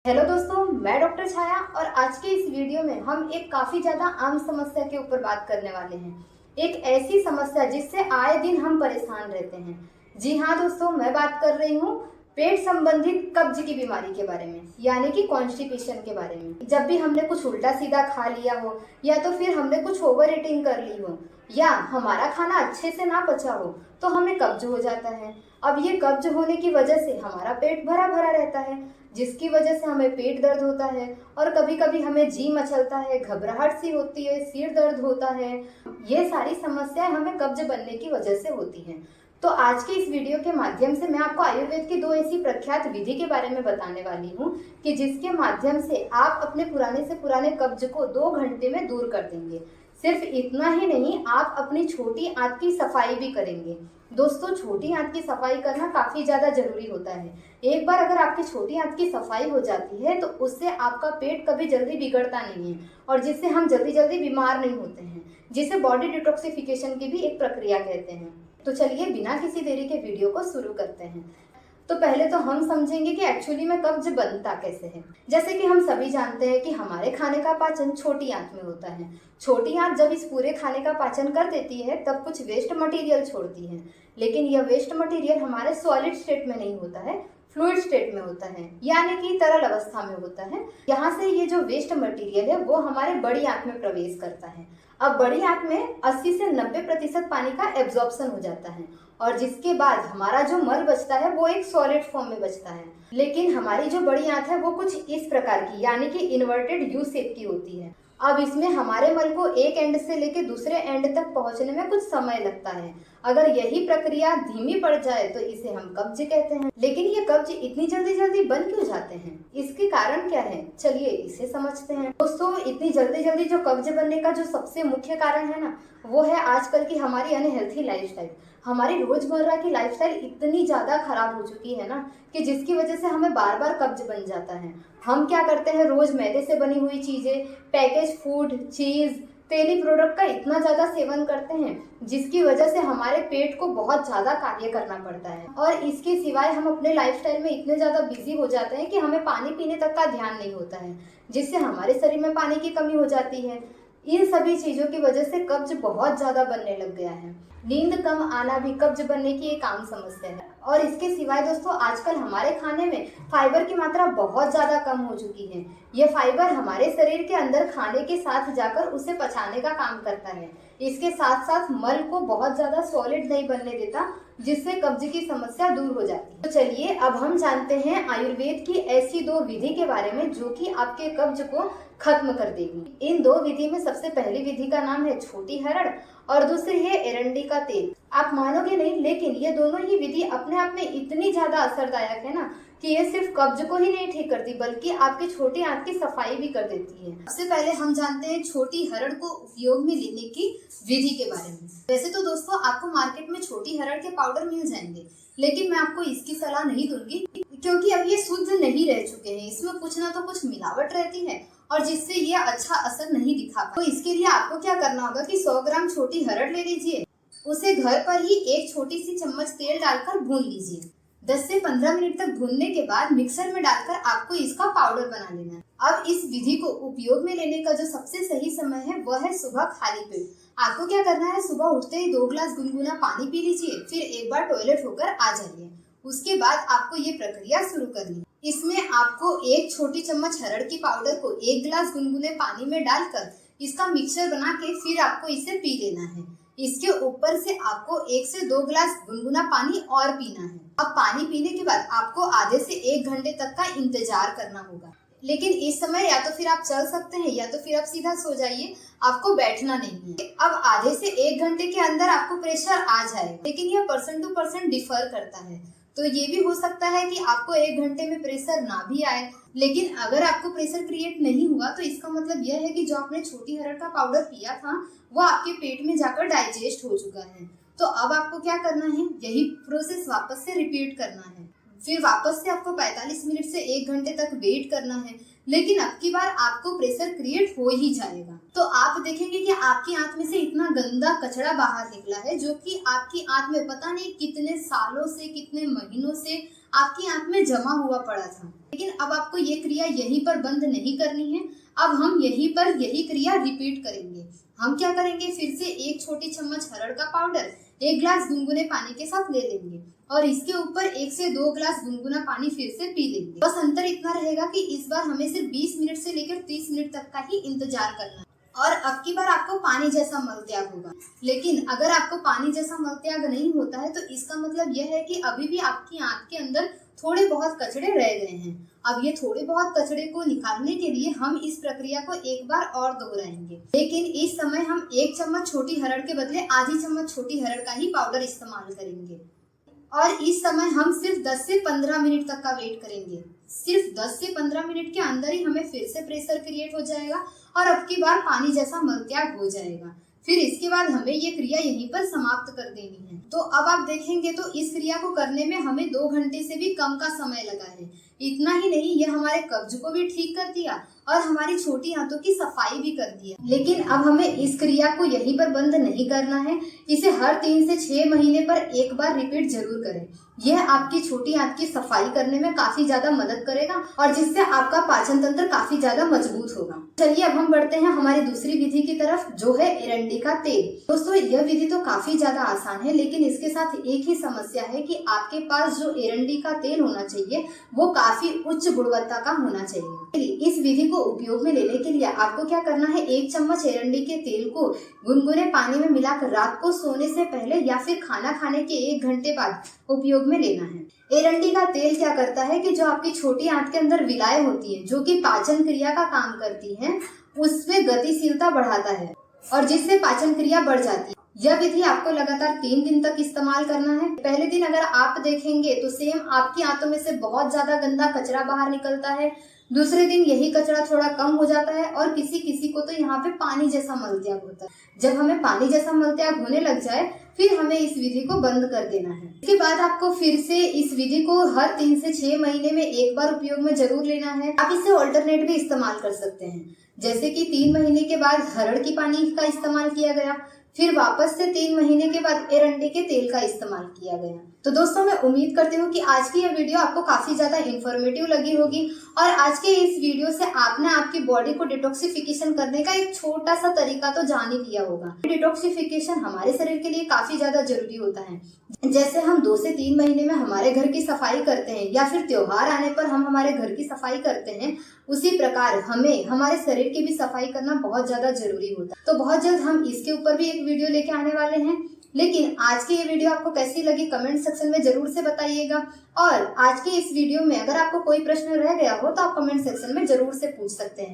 Hello दोस्तों, मैं doctor छाया और आज के इस वीडियो में हम एक काफ़ी ज़्यादा आम समस्या के ऊपर बात करने वाले हैं। एक ऐसी समस्या जिससे आए दिन हम परेशान रहते हैं। जी हाँ दोस्तों, मैं बात कर रही हूँ पेट संबंधित कब्ज की बीमारी के बारे में, यानी कि कॉन्स्टिपेशन के बारे में। जब भी हमने कुछ उल्टा सीधा खा लिया हो या तो फिर हमने कुछ ओवर ईटिंग कर ली हो या हमारा खाना अच्छे से ना पचा हो तो हमें कब्ज हो जाता है। अब ये कब्ज होने की वजह से हमारा पेट भरा भरा रहता है, जिसकी वजह से हमें पेट दर्द होता है और कभी कभी हमें जी मचलता है, घबराहट सी होती है, सिर दर्द होता है। ये सारी समस्याएं हमें कब्ज बनने की वजह से होती हैं। तो आज के इस वीडियो के माध्यम से मैं आपको आयुर्वेद की दो ऐसी प्रख्यात विधि के बारे में बताने वाली हूँ कि जिसके माध्यम से आप अपने पुराने से पुराने कब्ज को 2 घंटे में दूर कर देंगे। सिर्फ इतना ही नहीं, आप अपनी छोटी आंत की सफाई भी करेंगे। दोस्तों, छोटी आंत की सफाई करना काफ़ी ज़्यादा जरूरी होता है। एक बार अगर आपकी छोटी आंत की सफाई हो जाती है तो उससे आपका पेट कभी जल्दी बिगड़ता नहीं है और जिससे हम जल्दी जल्दी बीमार नहीं होते हैं, जिसे बॉडी डिटॉक्सिफिकेशन की भी एक प्रक्रिया कहते हैं। तो चलिए बिना किसी देरी के वीडियो को शुरू करते हैं। तो पहले तो हम समझेंगे कि एक्चुअली में कब्ज बनता कैसे है। जैसे कि हम सभी जानते हैं कि हमारे खाने का पाचन छोटी आंत में होता है। छोटी आंत जब इस पूरे खाने का पाचन कर देती है तब कुछ वेस्ट मटेरियल छोड़ती है, लेकिन यह वेस्ट मटेरियल हमारे सॉलिड स्टेट में नहीं होता है, फ्लूइड स्टेट में होता है, यानी कि तरल अवस्था में होता है। यहाँ से ये जो वेस्ट मटेरियल है वो हमारे बड़ी आंत में प्रवेश करता है। अब बड़ी आंत में 80 से 90% पानी का एब्जॉर्प्शन हो जाता है और जिसके बाद हमारा जो मल बचता है वो एक सॉलिड फॉर्म में बचता है। लेकिन हमारी जो बड़ी आंत है वो कुछ इस प्रकार की, यानी कि इन्वर्टेड यू शेप की होती है। अब इसमें हमारे मल को एक एंड से लेकर दूसरे एंड तक पहुंचने में कुछ समय लगता है। अगर यही प्रक्रिया धीमी पड़ जाए तो इसे हम कब्ज कहते हैं। लेकिन ये कब्ज इतनी जल्दी जल्दी बन क्यों जाते हैं, इसके कारण क्या है, चलिए इसे समझते हैं। दोस्तों, इतनी जल्दी जल्दी जो कब्ज बनने का जो सबसे मुख्य कारण है ना, वो है आजकल की हमारी अनहेल्थी लाइफस्टाइल। हमारी रोजमर्रा की लाइफस्टाइल इतनी ज्यादा खराब हो चुकी है ना कि जिसकी वजह से हमें बार बार कब्ज बन जाता है। हम क्या करते हैं, रोज मैदे से बनी हुई चीजें, पैकेज फूड, चीज, तेली प्रोडक्ट का इतना ज्यादा सेवन करते हैं जिसकी वजह से हमारे पेट को बहुत ज्यादा कार्य करना पड़ता है। और इसके सिवाय हम अपने लाइफस्टाइल में इतने ज्यादा बिजी हो जाते हैं कि हमें पानी पीने तक का ध्यान नहीं होता है, जिससे हमारे शरीर में पानी की कमी हो जाती है। इन सभी चीजों की वजह से कब्ज बहुत ज्यादा बनने लग गया है। नींद कम आना भी कब्ज बनने की एक आम समस्या है। और इसके सिवाय दोस्तों, आजकल हमारे खाने में फाइबर की मात्रा बहुत ज्यादा कम हो चुकी है। यह फाइबर हमारे शरीर के अंदर खाने के साथ जाकर उसे पचाने का काम करता है। इसके साथ साथ मल को बहुत ज्यादा सॉलिड नहीं बनने देता, जिससे कब्ज की समस्या दूर हो जाती है। तो चलिए अब हम जानते हैं आयुर्वेद की ऐसी दो विधि के बारे में जो कि आपके कब्ज को खत्म कर देगी। इन दो विधि में सबसे पहली विधि का नाम है छोटी हरड़ और दूसरी है एरंडी का तेल। आप मानोगे नहीं, लेकिन ये दोनों ही विधि अपने आप में इतनी ज्यादा असरदायक है ना कि ये सिर्फ कब्ज को ही नहीं ठीक करती बल्कि आपकी छोटी आंत की सफाई भी कर देती है। सबसे पहले हम जानते हैं छोटी हरड़ को उपयोग में लेने की विधि के बारे में। वैसे तो दोस्तों आपको मार्केट में छोटी हरड़ के पाउडर मिल जाएंगे, लेकिन मैं आपको इसकी सलाह नहीं दूंगी क्योंकि अब ये शुद्ध नहीं रह चुके हैं। इसमें कुछ ना तो कुछ मिलावट रहती है और जिससे ये अच्छा असर नहीं दिखा। तो इसके लिए आपको क्या करना होगा कि 100 ग्राम छोटी हरड़ ले लीजिए, उसे घर पर ही एक छोटी सी चम्मच तेल डालकर भून लीजिए। 10 से 15 मिनट तक भूनने के बाद मिक्सर में डालकर आपको इसका पाउडर बना लेना है। अब इस विधि को उपयोग में लेने का जो सबसे सही समय है वह है सुबह खाली पेट। आपको क्या करना है, सुबह उठते ही 2 गिलास गुनगुना पानी पी लीजिए, फिर एक बार टॉयलेट होकर आ जाइए। उसके बाद आपको ये प्रक्रिया शुरू करनी है। इसमें आपको एक छोटी चम्मच हरड़ की पाउडर को 1 गिलास गुनगुने पानी में डालकर इसका मिक्सचर बना के फिर आपको इसे पी लेना है। इसके ऊपर से आपको 1 से 2 गिलास गुनगुना पानी और पीना है। अब पानी पीने के बाद आपको आधे से 1 घंटे तक का इंतजार करना होगा। लेकिन इस समय या तो फिर आप चल सकते हैं या तो फिर आप सीधा सो जाइए, आपको बैठना नहीं है। अब आधे से 1 घंटे के अंदर आपको प्रेशर आ जाएगा, लेकिन यह पर्सन टू पर्सन डिफर करता है। तो ये भी हो सकता है कि आपको 1 घंटे में प्रेशर ना भी आए। लेकिन अगर आपको प्रेशर क्रिएट नहीं हुआ तो इसका मतलब यह है कि जो आपने छोटी हरड़ का पाउडर पिया था वो आपके पेट में जाकर डाइजेस्ट हो चुका है। तो अब आपको क्या करना है, यही प्रोसेस वापस से रिपीट करना है। फिर वापस से आपको 45 मिनट से 1 घंटे तक वेट करना है, लेकिन अब की बार आपको प्रेशर क्रिएट हो ही जाएगा। तो आप देखेंगे कि आपकी आंत में से इतना गंदा कचरा बाहर निकला है जो कि आपकी आंत में पता नहीं कितने सालों से, कितने महीनों से आपकी आंत में जमा हुआ पड़ा था। लेकिन अब आपको ये क्रिया यहीं पर बंद नहीं करनी है। अब हम यहीं पर यही क्रिया रिपीट करेंगे। हम क्या करेंगे, फिर से 1 छोटी चम्मच हरड़ का पाउडर 1 ग्लास गुनगुने पानी के साथ ले लेंगे और इसके ऊपर 1 से 2 ग्लास गुनगुना पानी फिर से पी लेंगे। बस अंतर इतना रहेगा कि इस बार हमें सिर्फ 20 मिनट से लेकर 30 मिनट तक का ही इंतजार करना है और अब की बार आपको पानी जैसा मलत्याग होगा। लेकिन अगर आपको पानी जैसा मलत्याग नहीं होता है तो इसका मतलब यह है कि अभी भी आपकी आंत के अंदर थोड़े बहुत कचड़े रह गए हैं। अब ये थोड़े बहुत कचड़े को निकालने के लिए हम इस प्रक्रिया को एक बार और दोहराएंगे, लेकिन इस समय हम 1 चम्मच छोटी हरड़ के बदले आधी चम्मच छोटी हरड़ का ही पाउडर इस्तेमाल करेंगे। और इस समय हम सिर्फ 10 से 15 मिनट तक का वेट करेंगे। सिर्फ 10 से 15 मिनट के अंदर ही हमें फिर से प्रेशर क्रिएट हो जाएगा और अब की बार पानी जैसा मलत्याग हो जाएगा। फिर इसके बाद हमें ये क्रिया यहीं पर समाप्त कर देनी है। तो अब आप देखेंगे तो इस क्रिया को करने में हमें 2 घंटे से भी कम का समय लगा है। इतना ही नहीं, ये हमारे कब्ज को भी ठीक कर दिया और हमारी छोटी आंतों की सफाई भी कर दिया। लेकिन अब हमें इस क्रिया को यहीं पर बंद नहीं करना है। इसे हर 3 से 6 महीने पर एक बार रिपीट जरूर करें। यह आपकी छोटी आंत की सफाई करने में काफी ज्यादा मदद करेगा और जिससे आपका पाचन तंत्र काफी ज्यादा मजबूत होगा। चलिए अब हम बढ़ते हैं हमारी दूसरी विधि की तरफ, जो है एरंडी का तेल। दोस्तों, यह विधि तो काफी ज्यादा आसान है, लेकिन इसके साथ एक ही समस्या है कि आपके पास जो एरंडी का तेल होना चाहिए वो काफी उच्च गुणवत्ता का होना चाहिए। इस विधि को उपयोग में लेने के लिए आपको क्या करना है, 1 चम्मच एरंडी के तेल को गुनगुने पानी में मिलाकर रात को सोने से पहले या फिर खाना खाने के 1 घंटे बाद उपयोग में लेना है। एरंडी का तेल क्या करता है कि जो आपकी छोटी आंत के अंदर विलायें होती है, जो कि पाचन क्रिया का काम करती हैं, उसमें गतिशीलता बढ़ाता है और जिससे पाचन क्रिया बढ़ जाती है। यह विधि आपको लगातार 3 दिन तक इस्तेमाल करना है। पहले दिन अगर आप देखेंगे तो सेम आपकी आंतों में से बहुत ज्यादा गंदा कचरा बाहर निकलता है। दूसरे दिन यही कचरा थोड़ा कम हो जाता है और किसी किसी को तो यहाँ पे पानी जैसा मलत्याग होता है। जब हमें पानी जैसा मलत्याग होने लग जाए फिर हमें इस विधि को बंद कर देना है। इसके बाद आपको फिर से इस विधि को हर 3 से 6 महीने में एक बार उपयोग में जरूर लेना है। आप इसे ऑल्टरनेट भी इस्तेमाल कर सकते हैं, जैसे कि 3 महीने के बाद हरड़ की पानी का इस्तेमाल किया गया, फिर वापस से 3 महीने के बाद एरंडी के तेल का इस्तेमाल किया गया। तो दोस्तों, मैं उम्मीद करती हूँ कि आज की यह वीडियो आपको काफी ज्यादा इंफॉर्मेटिव लगी होगी और आज के इस वीडियो से आपने आपकी बॉडी को डिटॉक्सिफिकेशन करने का एक छोटा सा तरीका तो जान ही लिया होगा। डिटॉक्सिफिकेशन हमारे शरीर के लिए काफी ज्यादा जरूरी होता है। जैसे हम 2 से 3 महीने में हमारे घर की सफाई करते हैं या फिर त्योहार आने पर हम हमारे घर की सफाई करते हैं, उसी प्रकार हमें हमारे शरीर की भी सफाई करना बहुत ज्यादा जरूरी होता है। तो बहुत जल्द हम इसके ऊपर भी एक वीडियो लेके आने वाले हैं। लेकिन आज की ये वीडियो आपको कैसी लगी कमेंट सेक्शन में जरूर से बताइएगा और आज के इस वीडियो में अगर आपको कोई प्रश्न रह गया हो तो आप कमेंट सेक्शन में जरूर से पूछ सकते हैं।